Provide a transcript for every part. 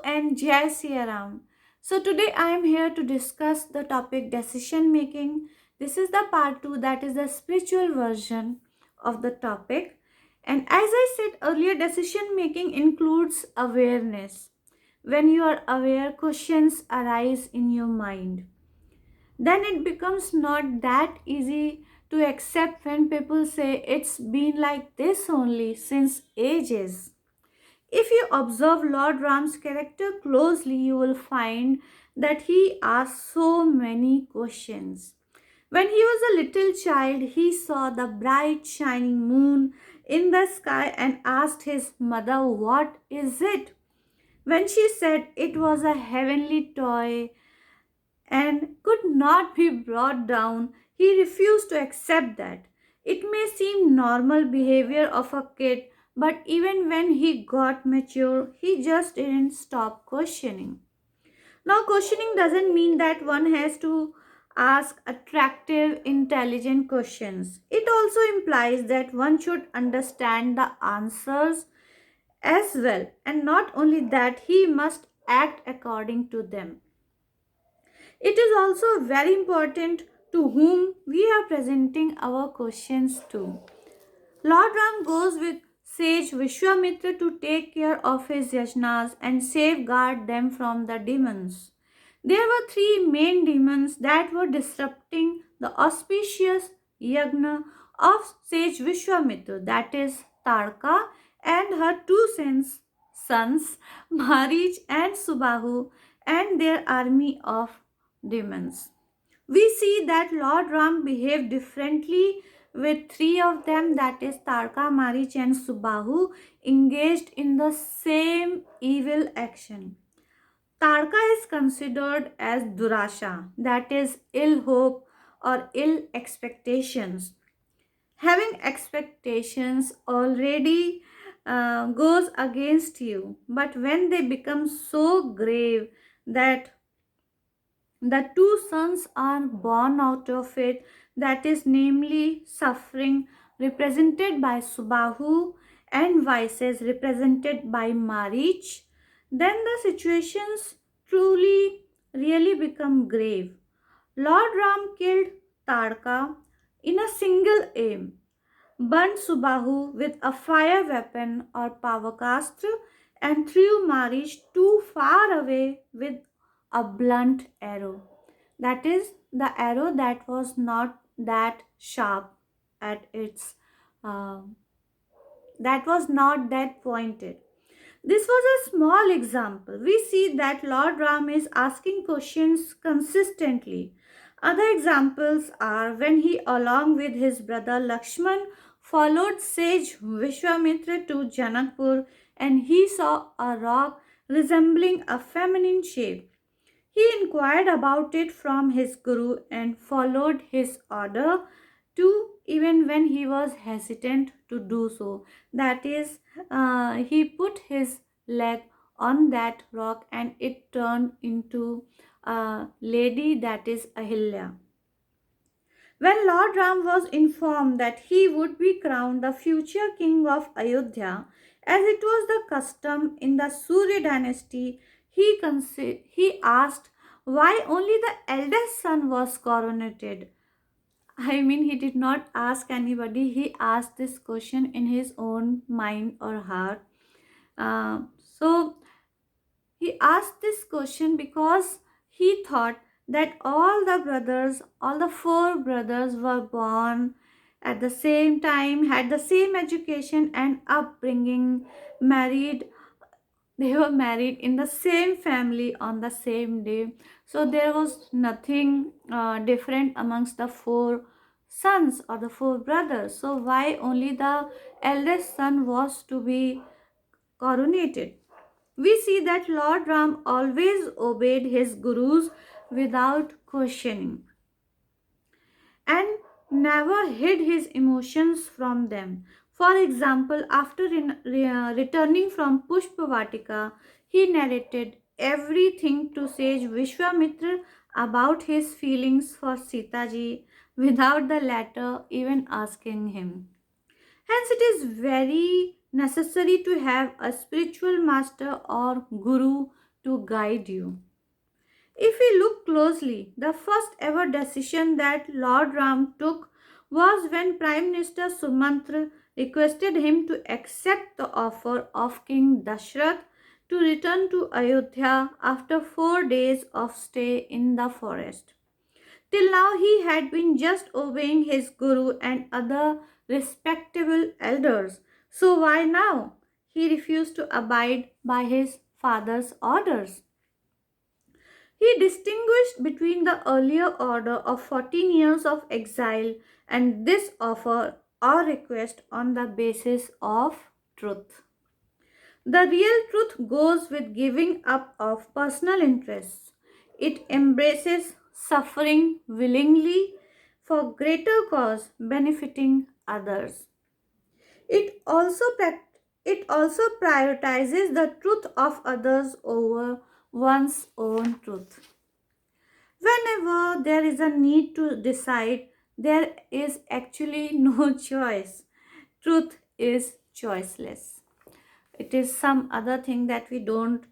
and Jai Siya Ram. So today I am here to discuss the topic decision making. This is the part 2, that is the spiritual version of the topic. And as I said earlier, decision making includes awareness. When you are aware, questions arise in your mind. Then it becomes not that easy to accept when people say it's been like this only since ages. If you observe Lord Ram's character closely, you will find that he asked so many questions. When he was a little child, he saw the bright shining moon in the sky and asked his mother, "What is it?" When she said it was a heavenly toy and could not be brought down, he refused to accept that. It may seem normal behavior of a kid, but even when he got mature, he just didn't stop questioning. Now, questioning doesn't mean that one has to ask attractive, intelligent questions. It also implies that one should understand the answers as well, and not only that, he must act according to them. It is also very important to whom we are presenting our questions to. Lord Ram goes with sage Vishwamitra to take care of his yajnas and safeguard them from the demons. There were three main demons that were disrupting the auspicious yajna of sage Vishwamitra, that is Tarka and her two sons Marich and Subahu, and their army of demons. We see that Lord Ram behaved differently with three of them, that is Tarka, Marich and Subahu, engaged in the same evil action. Tarka is considered as Durasha, that is ill hope or ill expectations. Having expectations already goes against you, but when they become so grave that the two sons are born out of it, that is namely suffering represented by Subahu and vices represented by Marich, then the situations truly really become grave. Lord Ram killed Tadka in a single aim, burnt Subahu with a fire weapon or pavakastra, and threw Marish too far away with a blunt arrow. That is, the arrow that was not that sharp at its, uh, that was not that pointed. This was a small example. We see that Lord Ram is asking questions consistently. Other examples are when he, along with his brother Lakshman, followed sage Vishwamitra to Janakpur and he saw a rock resembling a feminine shape. He inquired about it from his guru and followed his order too, even when he was hesitant to do so. That is, he put his leg on that rock and it turned into a lady, that is Ahilya. When Lord Ram was informed that he would be crowned the future king of Ayodhya, as it was the custom in the Surya dynasty, he asked why only the eldest son was coronated. I mean, he did not ask anybody, he asked this question in his own mind or heart. So he asked this question because he thought that all the four brothers were born at the same time, had the same education and upbringing, married. They were married in the same family on the same day. So there was nothing different amongst the four sons or the four brothers. So why only the eldest son was to be coronated? We see that Lord Ram always obeyed his gurus without questioning and never hid his emotions from them. For example, after returning from Pushpavatika, he narrated everything to sage Vishwamitra about his feelings for Sitaji without the latter even asking him. Hence, it is very necessary to have a spiritual master or guru to guide you. If we look closely, the first ever decision that Lord Ram took was when Prime Minister Sumantra requested him to accept the offer of King Dashrath to return to Ayodhya after 4 days of stay in the forest. Till now, he had been just obeying his guru and other respectable elders. So, why now? He refused to abide by his father's orders. He distinguished between the earlier order of 14 years of exile and this offer or request on the basis of truth. The real truth goes with giving up of personal interests. It embraces suffering willingly for greater cause benefiting others. It also it also prioritizes the truth of others over one's own truth. Whenever there is a need to decide, there is actually no choice. Truth is choiceless. It is some other thing that we don't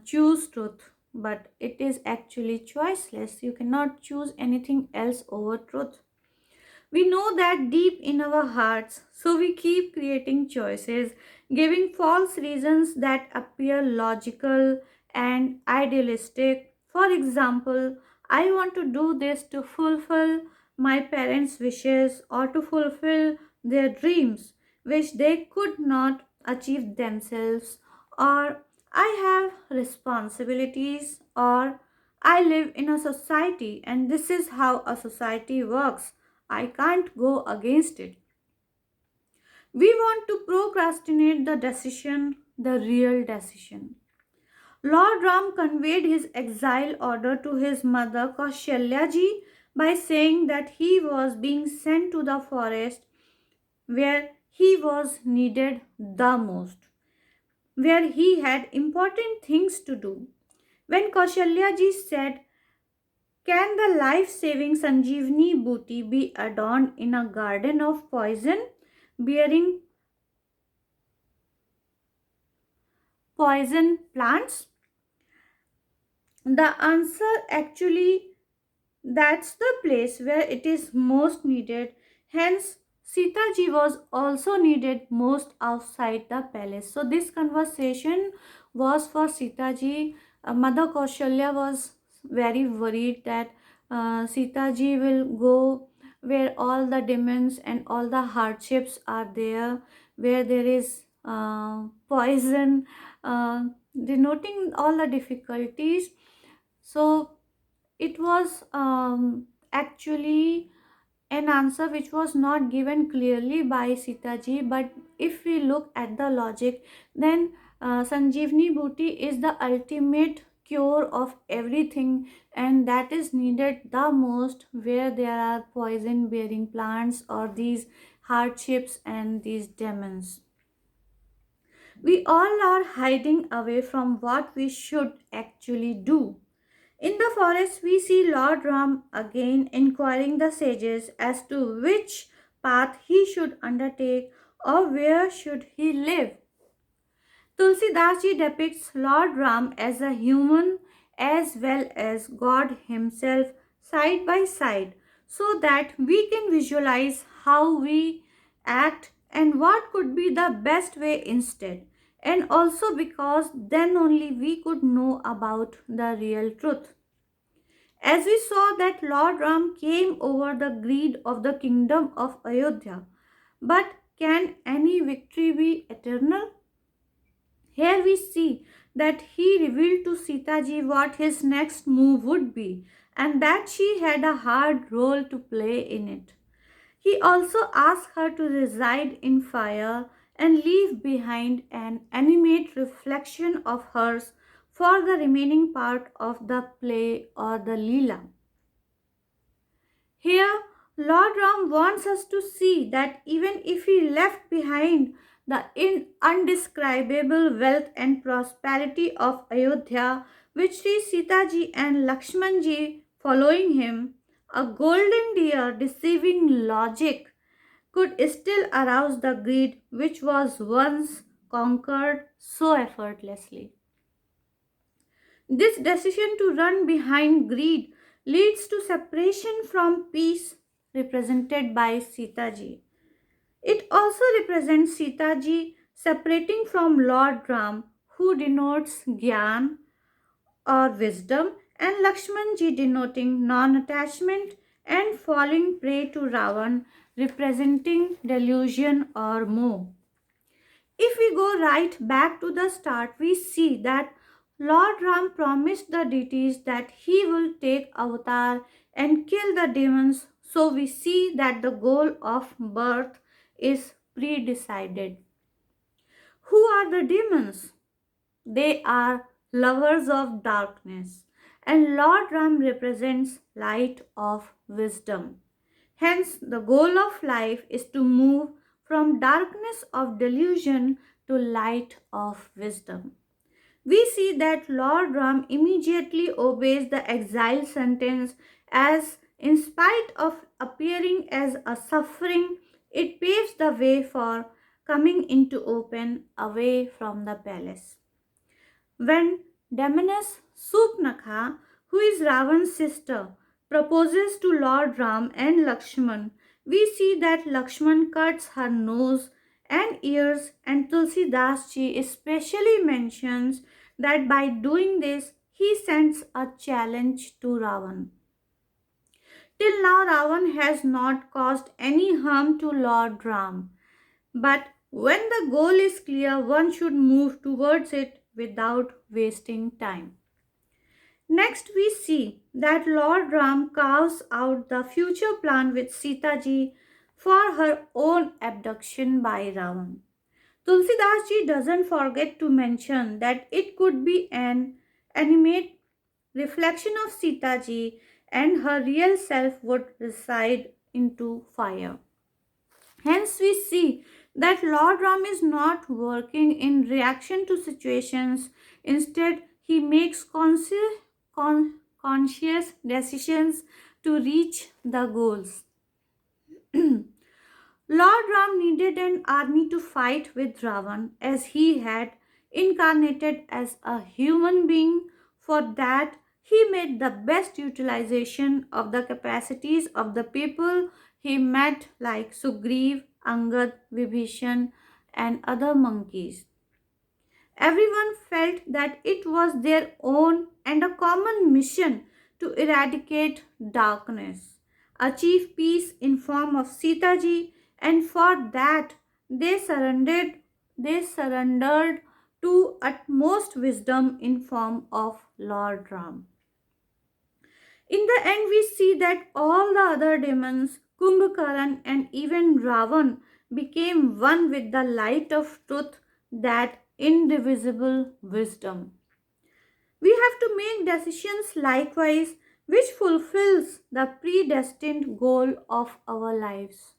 choose truth, but it is actually choiceless. You cannot choose anything else over truth. We know that deep in our hearts, so we keep creating choices, giving false reasons that appear logical and idealistic. For example, I want to do this to fulfill my parents' wishes or to fulfill their dreams, which they could not achieve themselves, or I have responsibilities, or I live in a society and this is how a society works. I can't go against it. We want to procrastinate the decision, the real decision. Lord Ram conveyed his exile order to his mother Kaushalya by saying that he was being sent to the forest where he was needed the most, where he had important things to do. When Kaushalya said, "Can the life saving Sanjeevani booty be adorned in a garden of poison, bearing poison plants?" The answer actually, that's the place where it is most needed. Hence, Sita ji was also needed most outside the palace. So, this conversation was for Sita ji. Mother Kaushalya was very worried that Sita ji will go where all the demons and all the hardships are there, where there is poison, denoting all the difficulties. So, it was actually an answer which was not given clearly by Sitaji, but if we look at the logic, then Sanjeevani Bhuti is the ultimate cure of everything, and that is needed the most where there are poison bearing plants or these hardships and these demons. We all are hiding away from what we should actually do. In the forest, we see Lord Ram again inquiring the sages as to which path he should undertake or where should he live. Tulsidas ji depicts Lord Ram as a human as well as God himself side by side so that we can visualize how we act and what could be the best way instead. And also because then only we could know about the real truth. As we saw that Lord Ram came over the greed of the kingdom of Ayodhya. But can any victory be eternal? Here we see that he revealed to Sita ji what his next move would be and that she had a hard role to play in it. He also asked her to reside in fire and leave behind an animate reflection of hers for the remaining part of the play or the Leela. Here, Lord Ram wants us to see that even if he left behind the undescribable wealth and prosperity of Ayodhya, with Sri Sitaji and Lakshmanji following him, a golden deer deceiving logic could still arouse the greed which was once conquered so effortlessly. This decision to run behind greed leads to separation from peace, represented by Sita ji. It also represents Sita ji separating from Lord Ram, who denotes Gyan or wisdom, and Lakshman ji denoting non attachment and falling prey to Ravan, representing delusion or moh. If we go right back to the start, we see that Lord Ram promised the deities that he will take avatar and kill the demons. So we see that the goal of birth is pre-decided. Who are the demons? They are lovers of darkness, and Lord Ram represents light of wisdom. Hence, the goal of life is to move from darkness of delusion to light of wisdom. We see that Lord Ram immediately obeys the exile sentence, as in spite of appearing as a suffering, it paves the way for coming into open away from the palace. When Demoness Supnakha, who is Ravan's sister, proposes to Lord Ram and Lakshman, we see that Lakshman cuts her nose and ears, and Tulsi Das ji especially mentions that by doing this he sends a challenge to Ravan. Till now, Ravan has not caused any harm to Lord Ram, but when the goal is clear, one should move towards it without wasting time. Next, we see that Lord Ram carves out the future plan with Sita ji for her own abduction by Ravan. Tulsidas ji doesn't forget to mention that it could be an animate reflection of Sita ji and her real self would reside into fire. Hence, we see that Lord Ram is not working in reaction to situations. Instead, he makes conscious decisions to reach the goals. Lord Ram needed an army to fight with Ravan, as he had incarnated as a human being. For that, he made the best utilization of the capacities of the people he met, like Sugriv, Angad, Vibhishan, and other monkeys. Everyone felt that it was their own and a common mission to eradicate darkness, achieve peace in form of Sita ji, and for that they surrendered to utmost wisdom in form of Lord Ram. In the end, we see that all the other demons, Kumbhakaran and even Ravan, became one with the light of truth, that indivisible wisdom. We have to make decisions likewise which fulfills the predestined goal of our lives.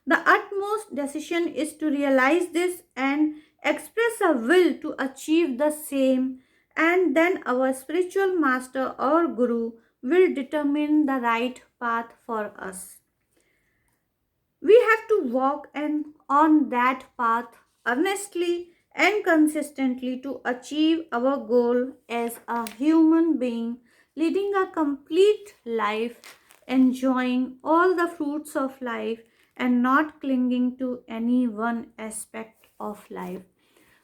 The utmost decision is to realize this and express a will to achieve the same, and then our spiritual master or guru will determine the right path for us. We have to walk on that path earnestly and consistently to achieve our goal as a human being, leading a complete life, enjoying all the fruits of life, and not clinging to any one aspect of life.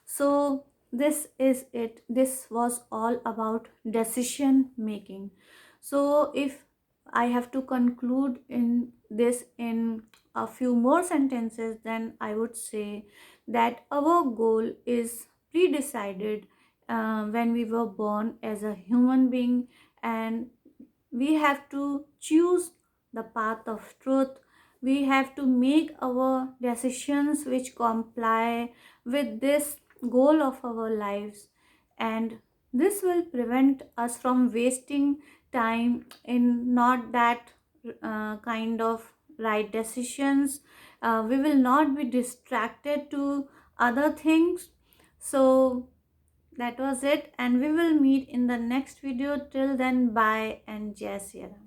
So, this is it. This was all about decision making. So, if I have to conclude in this in a few more sentences, then I would say that our goal is pre-decided when we were born as a human being, and we have to choose the path of truth. We have to make our decisions which comply with this goal of our lives, and this will prevent us from wasting time in not that kind of right decisions. We will not be distracted to other things. So that was it, and we will meet in the next video. Till then, bye and Jai Sri Ram.